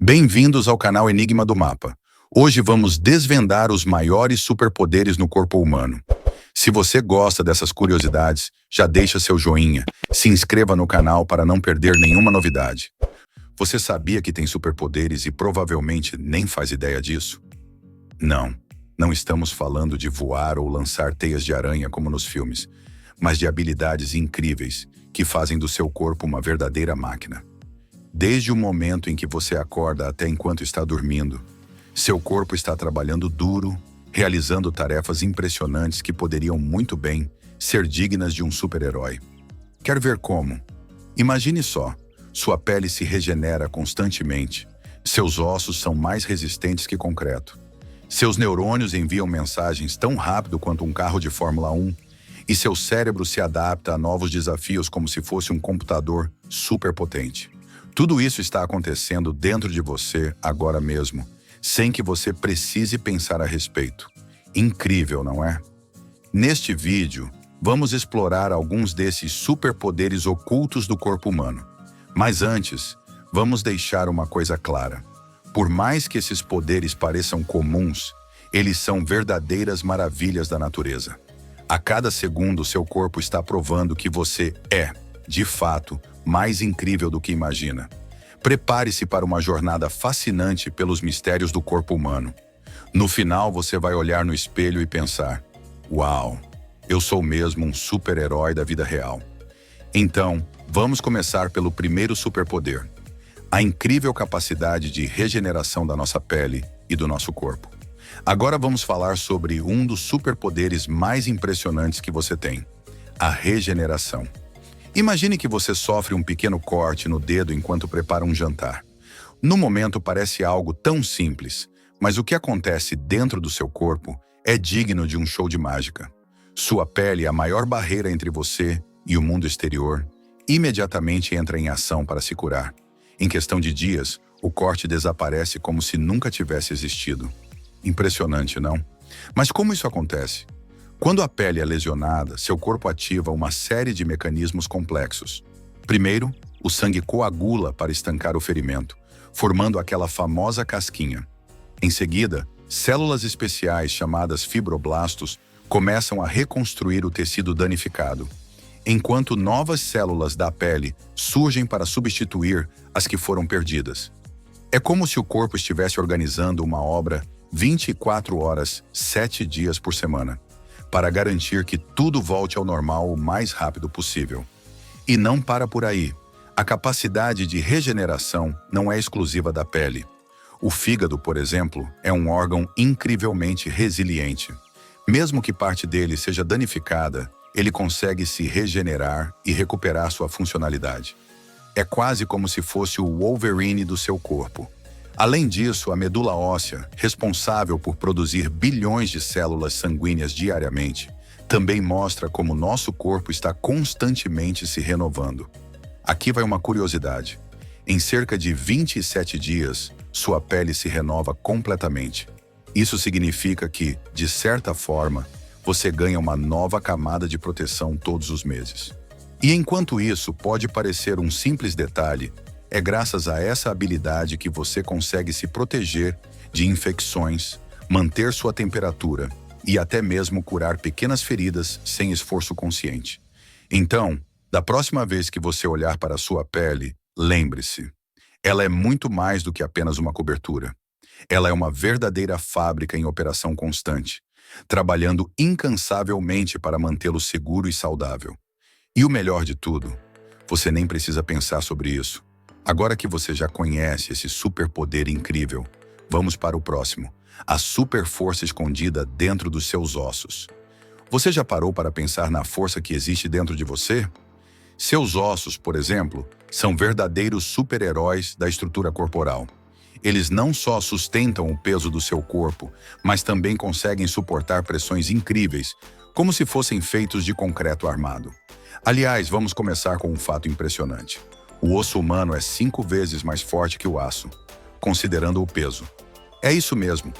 Bem-vindos ao canal Enigma do Mapa. Hoje vamos desvendar os maiores superpoderes no corpo humano. Se você gosta dessas curiosidades, já deixa seu joinha, se inscreva no canal para não perder nenhuma novidade. Você sabia que tem superpoderes e provavelmente nem faz ideia disso? Não estamos falando de voar ou lançar teias de aranha como nos filmes, mas de habilidades incríveis que fazem do seu corpo uma verdadeira máquina. Desde o momento em que você acorda até enquanto está dormindo, seu corpo está trabalhando duro, realizando tarefas impressionantes que poderiam muito bem ser dignas de um super-herói. Quer ver como? Imagine só, sua pele se regenera constantemente, seus ossos são mais resistentes que concreto, seus neurônios enviam mensagens tão rápido quanto um carro de Fórmula 1 e seu cérebro se adapta a novos desafios como se fosse um computador superpotente. Tudo isso está acontecendo dentro de você agora mesmo, sem que você precise pensar a respeito. Incrível, não é? Neste vídeo, vamos explorar alguns desses superpoderes ocultos do corpo humano. Mas antes, vamos deixar uma coisa clara. Por mais que esses poderes pareçam comuns, eles são verdadeiras maravilhas da natureza. A cada segundo, seu corpo está provando que você é, de fato, mais incrível do que imagina. Prepare-se para uma jornada fascinante pelos mistérios do corpo humano. No final, você vai olhar no espelho e pensar: uau, eu sou mesmo um super-herói da vida real. Então, vamos começar pelo primeiro superpoder: a incrível capacidade de regeneração da nossa pele e do nosso corpo. Agora vamos falar sobre um dos superpoderes mais impressionantes que você tem: a regeneração. Imagine que você sofre um pequeno corte no dedo enquanto prepara um jantar. No momento parece algo tão simples, mas o que acontece dentro do seu corpo é digno de um show de mágica. Sua pele, a maior barreira entre você e o mundo exterior, imediatamente entra em ação para se curar. Em questão de dias, o corte desaparece como se nunca tivesse existido. Impressionante, não? Mas como isso acontece? Quando a pele é lesionada, seu corpo ativa uma série de mecanismos complexos. Primeiro, o sangue coagula para estancar o ferimento, formando aquela famosa casquinha. Em seguida, células especiais chamadas fibroblastos começam a reconstruir o tecido danificado, enquanto novas células da pele surgem para substituir as que foram perdidas. É como se o corpo estivesse organizando uma obra 24 horas, 7 dias por semana, para garantir que tudo volte ao normal o mais rápido possível. E não para por aí. A capacidade de regeneração não é exclusiva da pele. O fígado, por exemplo, é um órgão incrivelmente resiliente. Mesmo que parte dele seja danificada, ele consegue se regenerar e recuperar sua funcionalidade. É quase como se fosse o Wolverine do seu corpo. Além disso, a medula óssea, responsável por produzir bilhões de células sanguíneas diariamente, também mostra como nosso corpo está constantemente se renovando. Aqui vai uma curiosidade. Em cerca de 27 dias, sua pele se renova completamente. Isso significa que, de certa forma, você ganha uma nova camada de proteção todos os meses. E enquanto isso pode parecer um simples detalhe, é graças a essa habilidade que você consegue se proteger de infecções, manter sua temperatura e até mesmo curar pequenas feridas sem esforço consciente. Então, da próxima vez que você olhar para a sua pele, lembre-se, ela é muito mais do que apenas uma cobertura. Ela é uma verdadeira fábrica em operação constante, trabalhando incansavelmente para mantê-lo seguro e saudável. E o melhor de tudo, você nem precisa pensar sobre isso. Agora que você já conhece esse superpoder incrível, vamos para o próximo: a super força escondida dentro dos seus ossos. Você já parou para pensar na força que existe dentro de você? Seus ossos, por exemplo, são verdadeiros super-heróis da estrutura corporal. Eles não só sustentam o peso do seu corpo, mas também conseguem suportar pressões incríveis, como se fossem feitos de concreto armado. Aliás, vamos começar com um fato impressionante. O osso humano é 5 vezes mais forte que o aço, considerando o peso. É isso mesmo.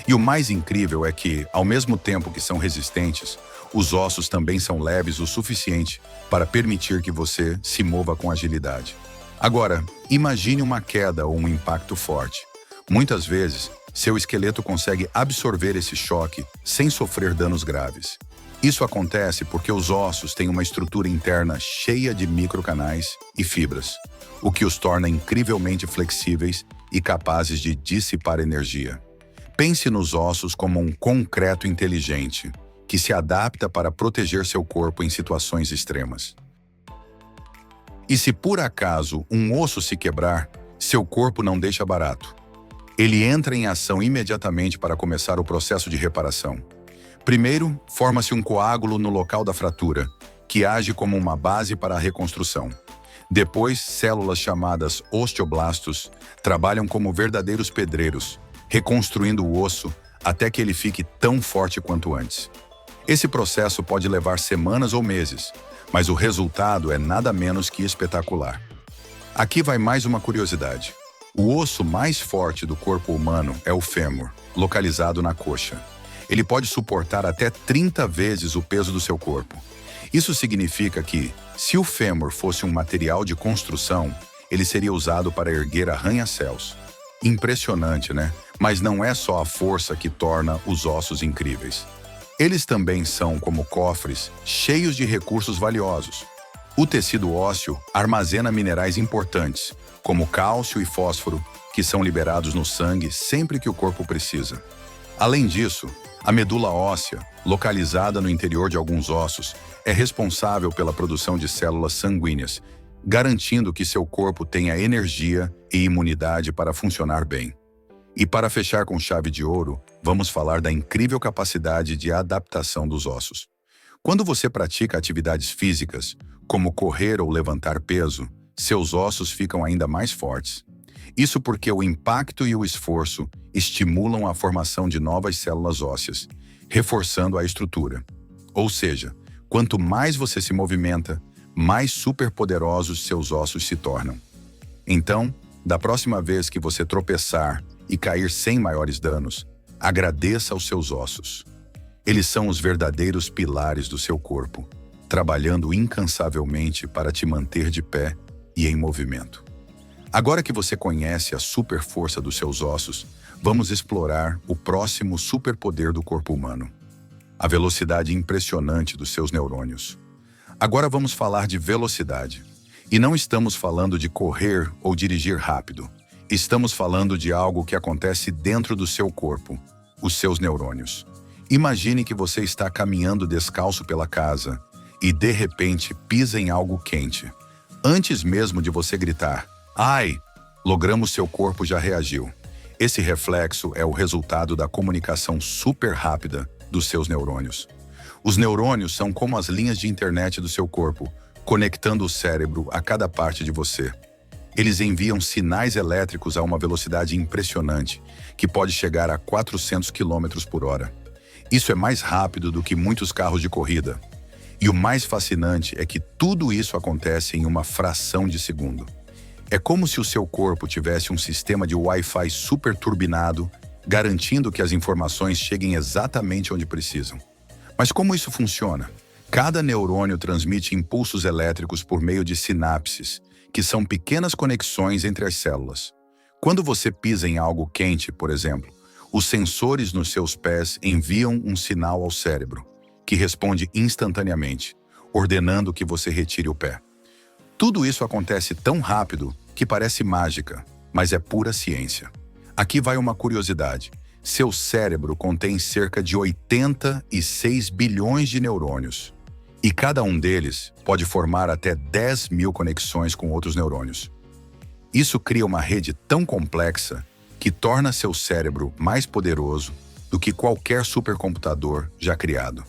E o mais incrível é que, ao mesmo tempo que são resistentes, os ossos também são leves o suficiente para permitir que você se mova com agilidade. Agora, imagine uma queda ou um impacto forte. Muitas vezes, seu esqueleto consegue absorver esse choque sem sofrer danos graves. Isso acontece porque os ossos têm uma estrutura interna cheia de microcanais e fibras, o que os torna incrivelmente flexíveis e capazes de dissipar energia. Pense nos ossos como um concreto inteligente, que se adapta para proteger seu corpo em situações extremas. E se por acaso um osso se quebrar, seu corpo não deixa barato. Ele entra em ação imediatamente para começar o processo de reparação. Primeiro, forma-se um coágulo no local da fratura, que age como uma base para a reconstrução. Depois, células chamadas osteoblastos trabalham como verdadeiros pedreiros, reconstruindo o osso até que ele fique tão forte quanto antes. Esse processo pode levar semanas ou meses, mas o resultado é nada menos que espetacular. Aqui vai mais uma curiosidade. O osso mais forte do corpo humano é o fêmur, localizado na coxa. Ele pode suportar até 30 vezes o peso do seu corpo. Isso significa que, se o fêmur fosse um material de construção, ele seria usado para erguer arranha-céus. Impressionante, né? Mas não é só a força que torna os ossos incríveis. Eles também são como cofres cheios de recursos valiosos. O tecido ósseo armazena minerais importantes, como cálcio e fósforo, que são liberados no sangue sempre que o corpo precisa. Além disso, a medula óssea, localizada no interior de alguns ossos, é responsável pela produção de células sanguíneas, garantindo que seu corpo tenha energia e imunidade para funcionar bem. E para fechar com chave de ouro, vamos falar da incrível capacidade de adaptação dos ossos. Quando você pratica atividades físicas, como correr ou levantar peso, seus ossos ficam ainda mais fortes. Isso porque o impacto e o esforço estimulam a formação de novas células ósseas, reforçando a estrutura. Ou seja, quanto mais você se movimenta, mais superpoderosos seus ossos se tornam. Então, da próxima vez que você tropeçar e cair sem maiores danos, agradeça aos seus ossos. Eles são os verdadeiros pilares do seu corpo, trabalhando incansavelmente para te manter de pé e em movimento. Agora que você conhece a super força dos seus ossos, vamos explorar o próximo superpoder do corpo humano: a velocidade impressionante dos seus neurônios. Agora vamos falar de velocidade. E não estamos falando de correr ou dirigir rápido. Estamos falando de algo que acontece dentro do seu corpo, os seus neurônios. Imagine que você está caminhando descalço pela casa e, de repente, pisa em algo quente. Antes mesmo de você gritar, "Ai!", logramos seu corpo já reagiu. Esse reflexo é o resultado da comunicação super rápida dos seus neurônios. Os neurônios são como as linhas de internet do seu corpo, conectando o cérebro a cada parte de você. Eles enviam sinais elétricos a uma velocidade impressionante, que pode chegar a 400 km por hora. Isso é mais rápido do que muitos carros de corrida. E o mais fascinante é que tudo isso acontece em uma fração de segundo. É como se o seu corpo tivesse um sistema de Wi-Fi super turbinado, garantindo que as informações cheguem exatamente onde precisam. Mas como isso funciona? Cada neurônio transmite impulsos elétricos por meio de sinapses, que são pequenas conexões entre as células. Quando você pisa em algo quente, por exemplo, os sensores nos seus pés enviam um sinal ao cérebro, que responde instantaneamente, ordenando que você retire o pé. Tudo isso acontece tão rápido que parece mágica, mas é pura ciência. Aqui vai uma curiosidade. Seu cérebro contém cerca de 86 bilhões de neurônios. E cada um deles pode formar até 10 mil conexões com outros neurônios. Isso cria uma rede tão complexa que torna seu cérebro mais poderoso do que qualquer supercomputador já criado.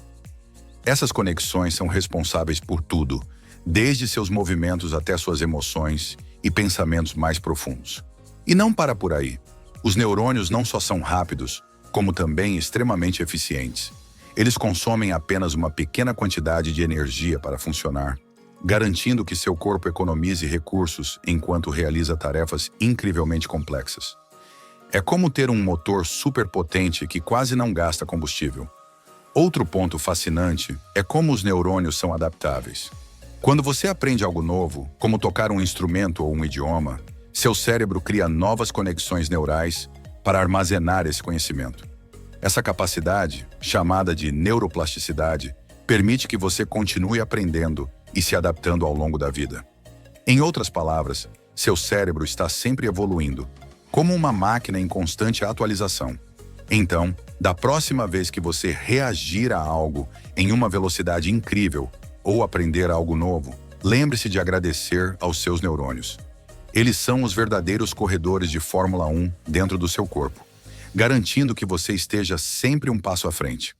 Essas conexões são responsáveis por tudo, desde seus movimentos até suas emoções e pensamentos mais profundos. E não para por aí. Os neurônios não só são rápidos, como também extremamente eficientes. Eles consomem apenas uma pequena quantidade de energia para funcionar, garantindo que seu corpo economize recursos enquanto realiza tarefas incrivelmente complexas. É como ter um motor superpotente que quase não gasta combustível. Outro ponto fascinante é como os neurônios são adaptáveis. Quando você aprende algo novo, como tocar um instrumento ou um idioma, seu cérebro cria novas conexões neurais para armazenar esse conhecimento. Essa capacidade, chamada de neuroplasticidade, permite que você continue aprendendo e se adaptando ao longo da vida. Em outras palavras, seu cérebro está sempre evoluindo, como uma máquina em constante atualização. Então, da próxima vez que você reagir a algo em uma velocidade incrível ou aprender algo novo, lembre-se de agradecer aos seus neurônios. Eles são os verdadeiros corredores de Fórmula 1 dentro do seu corpo, garantindo que você esteja sempre um passo à frente.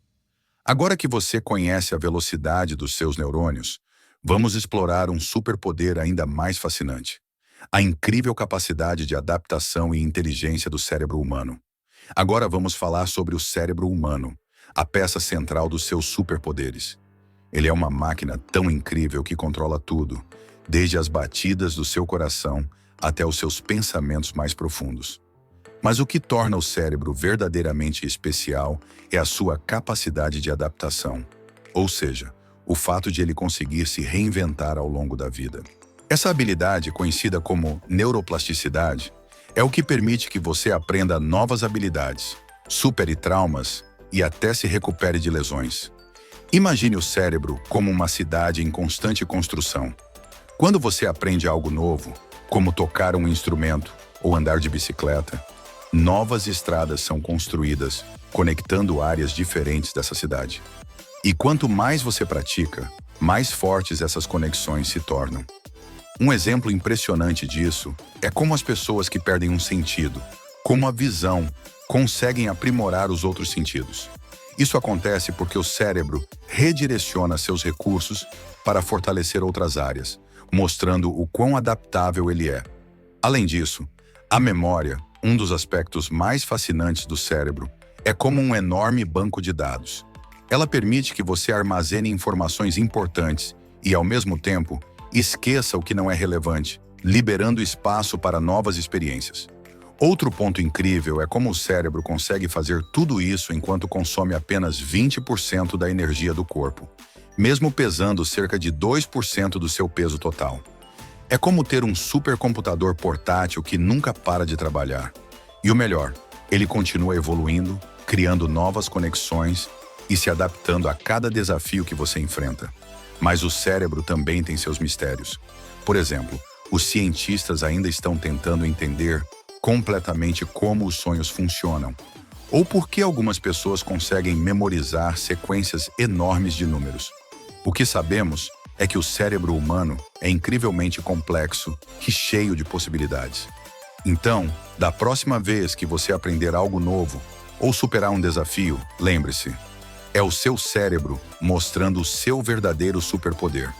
Agora que você conhece a velocidade dos seus neurônios, vamos explorar um superpoder ainda mais fascinante: a incrível capacidade de adaptação e inteligência do cérebro humano. Agora vamos falar sobre o cérebro humano, a peça central dos seus superpoderes. Ele é uma máquina tão incrível que controla tudo, desde as batidas do seu coração até os seus pensamentos mais profundos. Mas o que torna o cérebro verdadeiramente especial é a sua capacidade de adaptação, ou seja, o fato de ele conseguir se reinventar ao longo da vida. Essa habilidade, conhecida como neuroplasticidade, é o que permite que você aprenda novas habilidades, supere traumas e até se recupere de lesões. Imagine o cérebro como uma cidade em constante construção. Quando você aprende algo novo, como tocar um instrumento ou andar de bicicleta, novas estradas são construídas, conectando áreas diferentes dessa cidade. E quanto mais você pratica, mais fortes essas conexões se tornam. Um exemplo impressionante disso é como as pessoas que perdem um sentido, como a visão, conseguem aprimorar os outros sentidos. Isso acontece porque o cérebro redireciona seus recursos para fortalecer outras áreas, mostrando o quão adaptável ele é. Além disso, a memória, um dos aspectos mais fascinantes do cérebro, é como um enorme banco de dados. Ela permite que você armazene informações importantes e, ao mesmo tempo, esqueça o que não é relevante, liberando espaço para novas experiências. Outro ponto incrível é como o cérebro consegue fazer tudo isso enquanto consome apenas 20% da energia do corpo, mesmo pesando cerca de 2% do seu peso total. É como ter um supercomputador portátil que nunca para de trabalhar. E o melhor, ele continua evoluindo, criando novas conexões e se adaptando a cada desafio que você enfrenta. Mas o cérebro também tem seus mistérios. Por exemplo, os cientistas ainda estão tentando entender completamente como os sonhos funcionam, ou por que algumas pessoas conseguem memorizar sequências enormes de números. O que sabemos é que o cérebro humano é incrivelmente complexo e cheio de possibilidades. Então, da próxima vez que você aprender algo novo ou superar um desafio, lembre-se, é o seu cérebro mostrando o seu verdadeiro superpoder.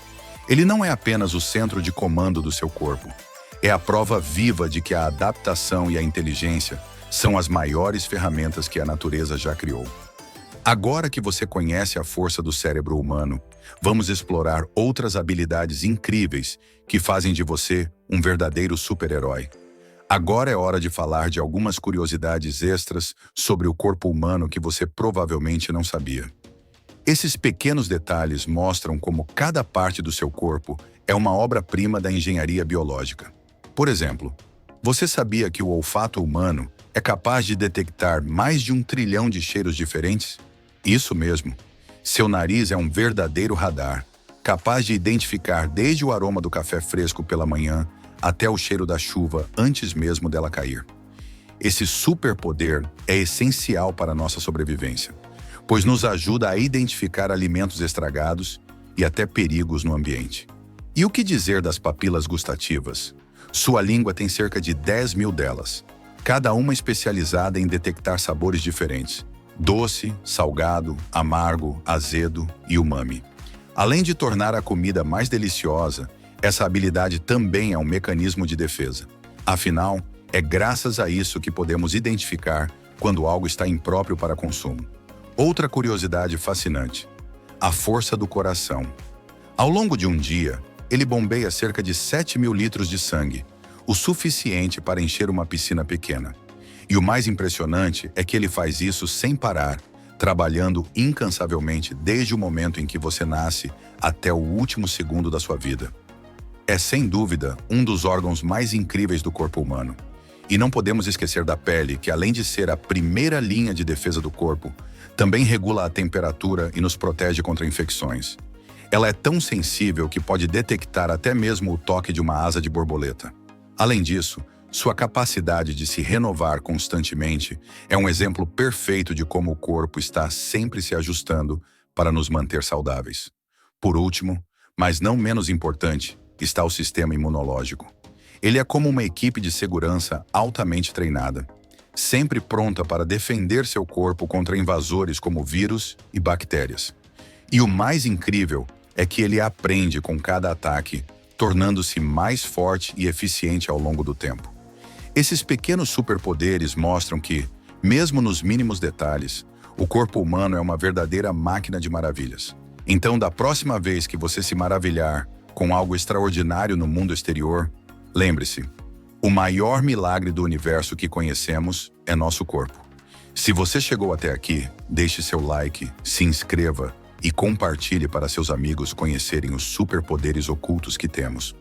Ele não é apenas o centro de comando do seu corpo. É a prova viva de que a adaptação e a inteligência são as maiores ferramentas que a natureza já criou. Agora que você conhece a força do cérebro humano, vamos explorar outras habilidades incríveis que fazem de você um verdadeiro super-herói. Agora é hora de falar de algumas curiosidades extras sobre o corpo humano que você provavelmente não sabia. Esses pequenos detalhes mostram como cada parte do seu corpo é uma obra-prima da engenharia biológica. Por exemplo, você sabia que o olfato humano é capaz de detectar mais de 1 trilhão de cheiros diferentes? Isso mesmo. Seu nariz é um verdadeiro radar, capaz de identificar desde o aroma do café fresco pela manhã até o cheiro da chuva antes mesmo dela cair. Esse superpoder é essencial para a nossa sobrevivência, pois nos ajuda a identificar alimentos estragados e até perigos no ambiente. E o que dizer das papilas gustativas? Sua língua tem cerca de 10 mil delas, cada uma especializada em detectar sabores diferentes: doce, salgado, amargo, azedo e umami. Além de tornar a comida mais deliciosa, essa habilidade também é um mecanismo de defesa. Afinal, é graças a isso que podemos identificar quando algo está impróprio para consumo. Outra curiosidade fascinante: a força do coração. Ao longo de um dia, ele bombeia cerca de 7 mil litros de sangue, o suficiente para encher uma piscina pequena. E o mais impressionante é que ele faz isso sem parar, trabalhando incansavelmente desde o momento em que você nasce até o último segundo da sua vida. É, sem dúvida, um dos órgãos mais incríveis do corpo humano. E não podemos esquecer da pele, que além de ser a primeira linha de defesa do corpo, também regula a temperatura e nos protege contra infecções. Ela é tão sensível que pode detectar até mesmo o toque de uma asa de borboleta. Além disso, sua capacidade de se renovar constantemente é um exemplo perfeito de como o corpo está sempre se ajustando para nos manter saudáveis. Por último, mas não menos importante, está o sistema imunológico. Ele é como uma equipe de segurança altamente treinada, sempre pronta para defender seu corpo contra invasores como vírus e bactérias. E o mais incrível é que ele aprende com cada ataque, tornando-se mais forte e eficiente ao longo do tempo. Esses pequenos superpoderes mostram que, mesmo nos mínimos detalhes, o corpo humano é uma verdadeira máquina de maravilhas. Então, da próxima vez que você se maravilhar com algo extraordinário no mundo exterior, lembre-se, o maior milagre do universo que conhecemos é nosso corpo. Se você chegou até aqui, deixe seu like, se inscreva e compartilhe para seus amigos conhecerem os superpoderes ocultos que temos.